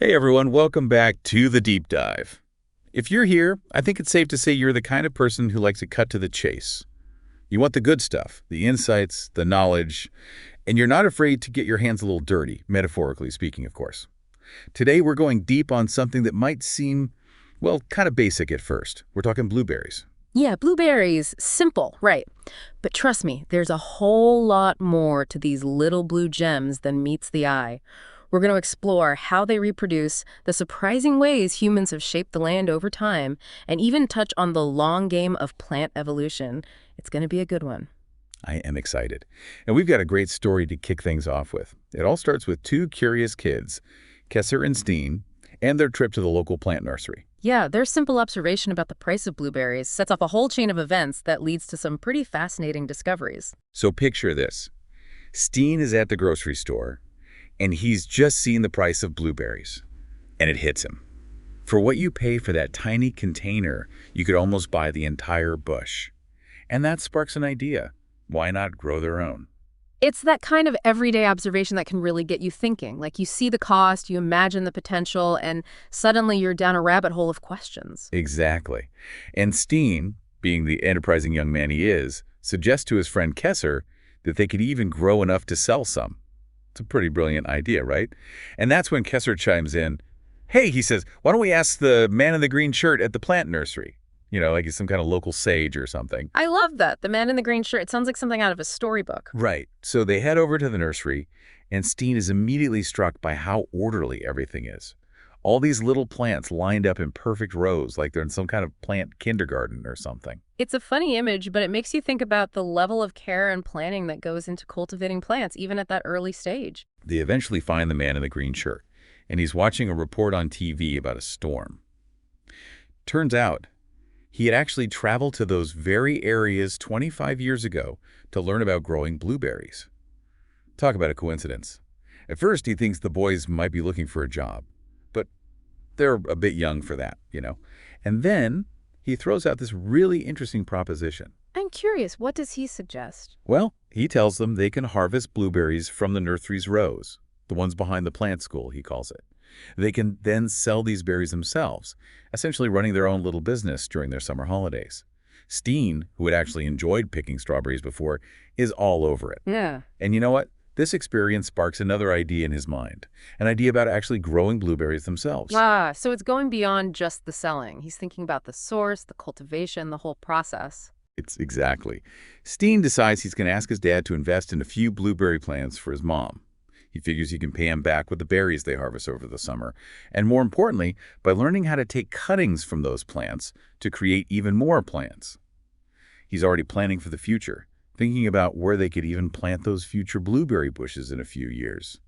Hey everyone, welcome back to the Deep Dive. If you're here, I think it's safe to say you're the kind of person who likes to cut to the chase. You want the good stuff, the insights, the knowledge, and you're not afraid to get your hands a little dirty, metaphorically speaking, of course. Today we're going deep on something that might seem, well, kind of basic at first. We're talking blueberries. Yeah, blueberries, simple, right. But trust me, there's a whole lot more to these little blue gems than meets the eye. We're going to explore how they reproduce, the surprising ways humans have shaped the land over time, and even touch on the long game of plant evolution. It's going to be a good one. I am excited. And we've got a great story to kick things off with. It all starts with two curious kids, Kesser and Steen, and their trip to the local plant nursery. Yeah, their simple observation about the price of blueberries sets off a whole chain of events that leads to some pretty fascinating discoveries. So picture this. Steen is at the grocery store, and he's just seen the price of blueberries, and it hits him. For what you pay for that tiny container, you could almost buy the entire bush. And that sparks an idea. Why not grow their own? It's that kind of everyday observation that can really get you thinking. Like you see the cost, you imagine the potential, and suddenly you're down a rabbit hole of questions. Exactly. And Steen, being the enterprising young man he is, suggests to his friend Kesser that they could even grow enough to sell some. It's a pretty brilliant idea, right? And that's when Kesser chimes in. Hey, he says, why don't we ask the man in the green shirt at the plant nursery? You know, like he's some kind of local sage or something. I love that. The man in the green shirt. It sounds like something out of a storybook. Right. So they head over to the nursery, and Steen is immediately struck by how orderly everything is. All these little plants lined up in perfect rows, like they're in some kind of plant kindergarten or something. It's a funny image, but it makes you think about the level of care and planning that goes into cultivating plants, even at that early stage. They eventually find the man in the green shirt, and he's watching a report on TV about a storm. Turns out, he had actually traveled to those very areas 25 years ago to learn about growing blueberries. Talk about a coincidence. At first, he thinks the boys might be looking for a job, but they're a bit young for that, you know. And then he throws out this really interesting proposition. I'm curious, what does he suggest? Well, he tells them they can harvest blueberries from the nursery's rows, the ones behind the plant school, he calls it. They can then sell these berries themselves, essentially running their own little business during their summer holidays. Steen, who had actually enjoyed picking strawberries before, is all over it. Yeah. And you know what? This experience sparks another idea in his mind, an idea about actually growing blueberries themselves. So it's going beyond just the selling. He's thinking about the source, the cultivation, the whole process. It's exactly. Steen decides he's going to ask his dad to invest in a few blueberry plants for his mom. He figures he can pay him back with the berries they harvest over the summer, and more importantly, by learning how to take cuttings from those plants to create even more plants. He's already planning for the future, thinking about where they could even plant those future blueberry bushes in a few years.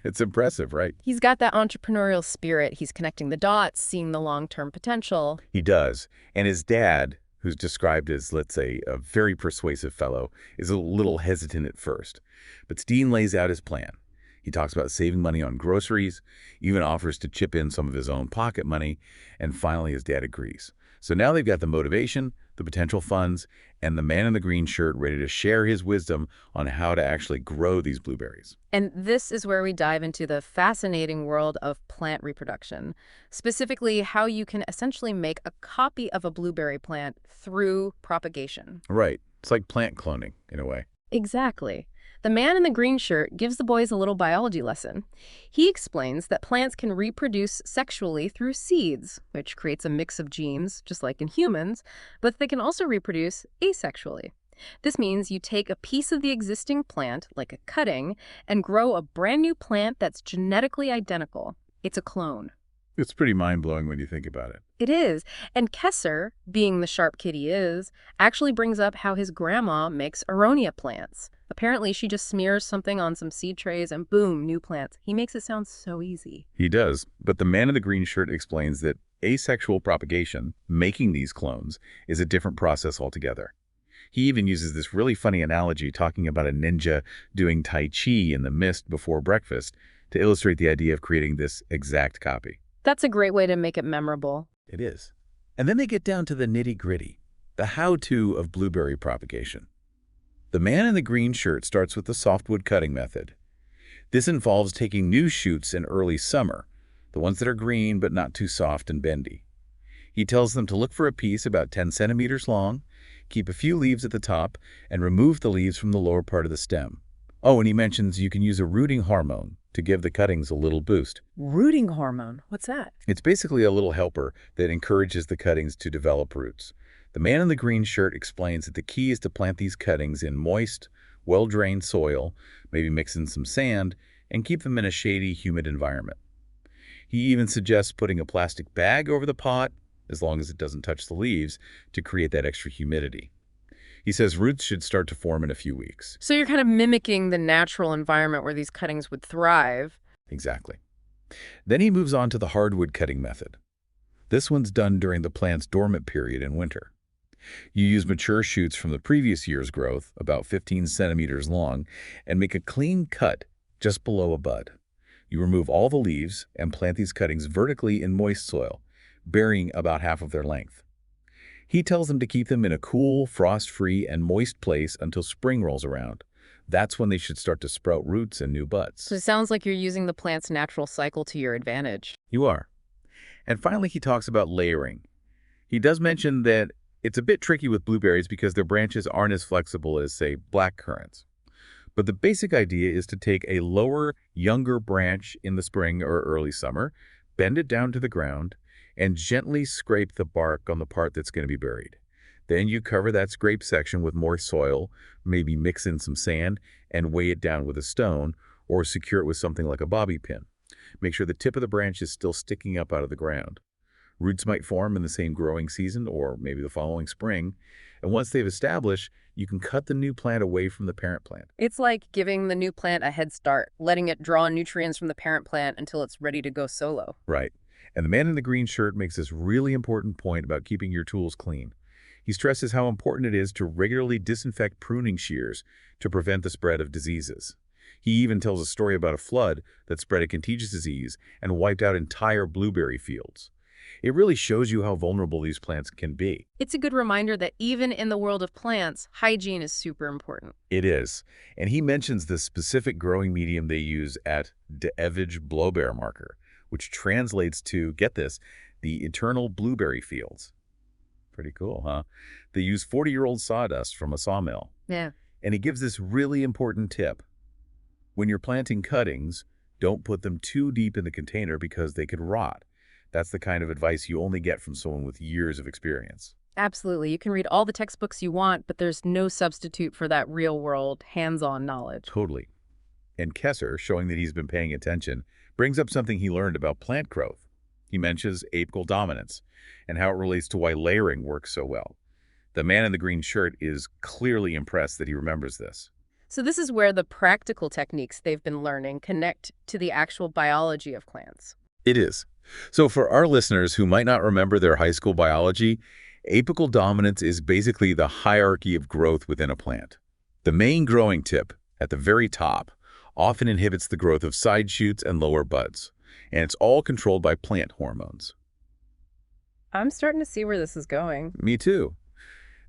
It's impressive, right? He's got that entrepreneurial spirit. He's connecting the dots, seeing the long-term potential. He does. And his dad, who's described as, let's say, a very persuasive fellow, is a little hesitant at first. But Steen lays out his plan. He talks about saving money on groceries, even offers to chip in some of his own pocket money, and finally his dad agrees. So now they've got the motivation, the potential funds, and the man in the green shirt ready to share his wisdom on how to actually grow these blueberries. And this is where we dive into the fascinating world of plant reproduction, specifically how you can essentially make a copy of a blueberry plant through propagation. Right. It's like plant cloning, in a way. Exactly. The man in the green shirt gives the boys a little biology lesson. He explains that plants can reproduce sexually through seeds, which creates a mix of genes, just like in humans, but they can also reproduce asexually. This means you take a piece of the existing plant, like a cutting, and grow a brand new plant that's genetically identical. It's a clone. It's pretty mind-blowing when you think about it. It is. And Kesser, being the sharp kid he is, actually brings up how his grandma makes aronia plants. Apparently, she just smears something on some seed trays and boom, new plants. He makes it sound so easy. He does, but the man in the green shirt explains that asexual propagation, making these clones, is a different process altogether. He even uses this really funny analogy talking about a ninja doing Tai Chi in the mist before breakfast to illustrate the idea of creating this exact copy. That's a great way to make it memorable. It is. And then they get down to the nitty-gritty, the how-to of blueberry propagation. The man in the green shirt starts with the softwood cutting method. This involves taking new shoots in early summer, the ones that are green but not too soft and bendy. He tells them to look for a piece about 10 centimeters long, keep a few leaves at the top, and remove the leaves from the lower part of the stem. Oh, and he mentions you can use a rooting hormone to give the cuttings a little boost. Rooting hormone? What's that? It's basically a little helper that encourages the cuttings to develop roots. The man in the green shirt explains that the key is to plant these cuttings in moist, well-drained soil, maybe mix in some sand, and keep them in a shady, humid environment. He even suggests putting a plastic bag over the pot, as long as it doesn't touch the leaves, to create that extra humidity. He says roots should start to form in a few weeks. So you're kind of mimicking the natural environment where these cuttings would thrive. Exactly. Then he moves on to the hardwood cutting method. This one's done during the plant's dormant period in winter. You use mature shoots from the previous year's growth, about 15 centimeters long, and make a clean cut just below a bud. You remove all the leaves and plant these cuttings vertically in moist soil, burying about half of their length. He tells them to keep them in a cool, frost-free, and moist place until spring rolls around. That's when they should start to sprout roots and new buds. So it sounds like you're using the plant's natural cycle to your advantage. You are. And finally, he talks about layering. He does mention that it's a bit tricky with blueberries because their branches aren't as flexible as, say, black currants. But the basic idea is to take a lower, younger branch in the spring or early summer, bend it down to the ground, and gently scrape the bark on the part that's going to be buried. Then you cover that scraped section with moist soil, maybe mix in some sand, and weigh it down with a stone, or secure it with something like a bobby pin. Make sure the tip of the branch is still sticking up out of the ground. Roots might form in the same growing season or maybe the following spring, and once they've established, you can cut the new plant away from the parent plant. It's like giving the new plant a head start, letting it draw nutrients from the parent plant until it's ready to go solo. Right. And the man in the green shirt makes this really important point about keeping your tools clean. He stresses how important it is to regularly disinfect pruning shears to prevent the spread of diseases. He even tells a story about a flood that spread a contagious disease and wiped out entire blueberry fields. It really shows you how vulnerable these plants can be. It's a good reminder that even in the world of plants, hygiene is super important. It is. And he mentions the specific growing medium they use at De Evage Blaubeer marker, which translates to, get this, the eternal blueberry fields. Pretty cool, huh? They use 40-year-old sawdust from a sawmill. Yeah. And he gives this really important tip. When you're planting cuttings, don't put them too deep in the container because they could rot. That's the kind of advice you only get from someone with years of experience. Absolutely. You can read all the textbooks you want, but there's no substitute for that real-world, hands-on knowledge. Totally. And Kesser, showing that he's been paying attention, brings up something he learned about plant growth. He mentions apical dominance and how it relates to why layering works so well. The man in the green shirt is clearly impressed that he remembers this. So this is where the practical techniques they've been learning connect to the actual biology of plants. It is. So for our listeners who might not remember their high school biology, apical dominance is basically the hierarchy of growth within a plant. The main growing tip, at the very top, often inhibits the growth of side shoots and lower buds, and it's all controlled by plant hormones. I'm starting to see where this is going. Me too.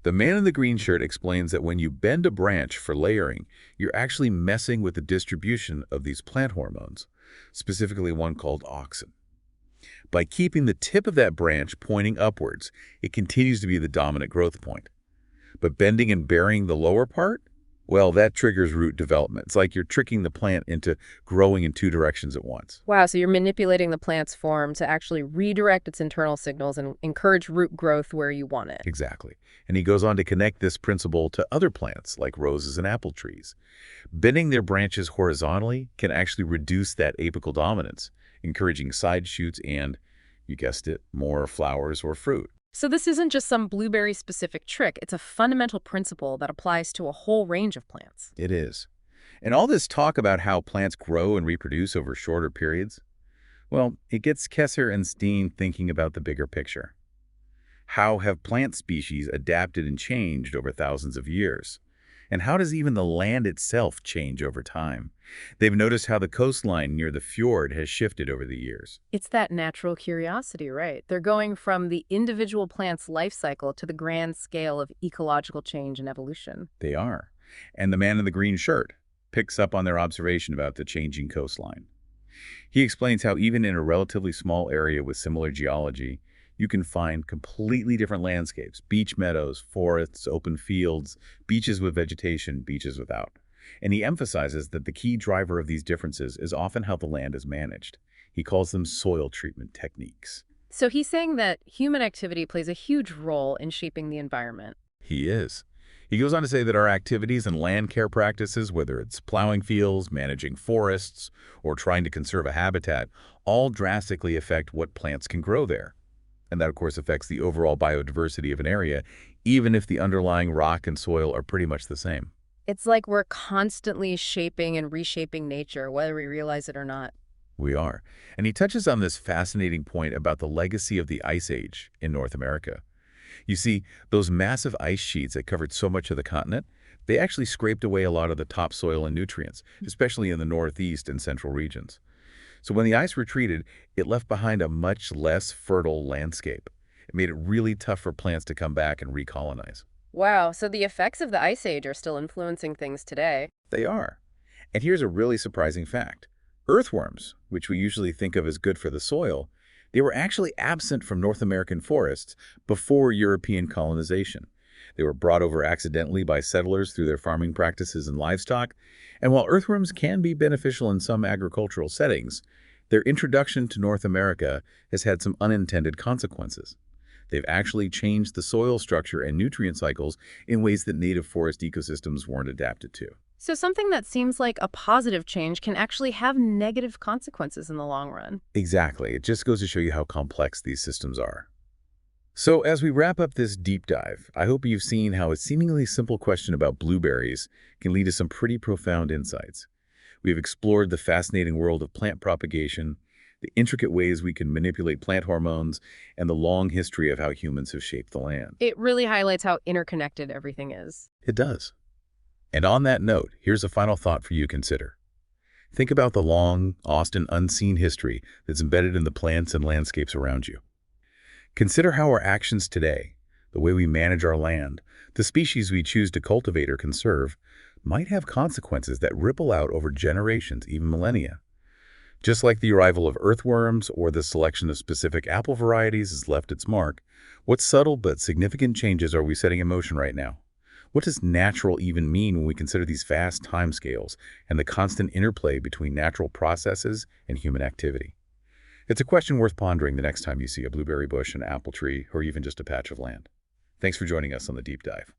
The man in the green shirt explains that when you bend a branch for layering, you're actually messing with the distribution of these plant hormones, specifically one called auxin. By keeping the tip of that branch pointing upwards, it continues to be the dominant growth point. But bending and burying the lower part? Well, that triggers root development. It's like you're tricking the plant into growing in two directions at once. Wow, so you're manipulating the plant's form to actually redirect its internal signals and encourage root growth where you want it. Exactly. And he goes on to connect this principle to other plants like roses and apple trees. Bending their branches horizontally can actually reduce that apical dominance, encouraging side shoots and, you guessed it, more flowers or fruit. So this isn't just some blueberry-specific trick. It's a fundamental principle that applies to a whole range of plants. It is. And all this talk about how plants grow and reproduce over shorter periods, well, it gets Kesser and Steen thinking about the bigger picture. How have plant species adapted and changed over thousands of years? And how does even the land itself change over time? They've noticed how the coastline near the fjord has shifted over the years. It's that natural curiosity, right? They're going from the individual plant's life cycle to the grand scale of ecological change and evolution. They are. And the man in the green shirt picks up on their observation about the changing coastline. He explains how even in a relatively small area with similar geology, you can find completely different landscapes, beach meadows, forests, open fields, beaches with vegetation, beaches without. And he emphasizes that the key driver of these differences is often how the land is managed. He calls them soil treatment techniques. So he's saying that human activity plays a huge role in shaping the environment. He is. He goes on to say that our activities and land care practices, whether it's plowing fields, managing forests, or trying to conserve a habitat, all drastically affect what plants can grow there. And that, of course, affects the overall biodiversity of an area, even if the underlying rock and soil are pretty much the same. It's like we're constantly shaping and reshaping nature, whether we realize it or not. We are. And he touches on this fascinating point about the legacy of the Ice Age in North America. You see, those massive ice sheets that covered so much of the continent, they actually scraped away a lot of the topsoil and nutrients, especially in the northeast and central regions. So when the ice retreated, it left behind a much less fertile landscape. It made it really tough for plants to come back and recolonize. Wow, so the effects of the Ice Age are still influencing things today. They are. And here's a really surprising fact. Earthworms, which we usually think of as good for the soil, they were actually absent from North American forests before European colonization. They were brought over accidentally by settlers through their farming practices and livestock. And while earthworms can be beneficial in some agricultural settings, their introduction to North America has had some unintended consequences. They've actually changed the soil structure and nutrient cycles in ways that native forest ecosystems weren't adapted to. So something that seems like a positive change can actually have negative consequences in the long run. Exactly. It just goes to show you how complex these systems are. So as we wrap up this deep dive, I hope you've seen how a seemingly simple question about blueberries can lead to some pretty profound insights. We've explored the fascinating world of plant propagation, the intricate ways we can manipulate plant hormones, and the long history of how humans have shaped the land. It really highlights how interconnected everything is. It does. And on that note, here's a final thought for you to consider. Think about the long, often unseen history that's embedded in the plants and landscapes around you. Consider how our actions today, the way we manage our land, the species we choose to cultivate or conserve, might have consequences that ripple out over generations, even millennia. Just like the arrival of earthworms or the selection of specific apple varieties has left its mark, what subtle but significant changes are we setting in motion right now? What does natural even mean when we consider these vast timescales and the constant interplay between natural processes and human activity? It's a question worth pondering the next time you see a blueberry bush, an apple tree, or even just a patch of land. Thanks for joining us on the Deep Dive.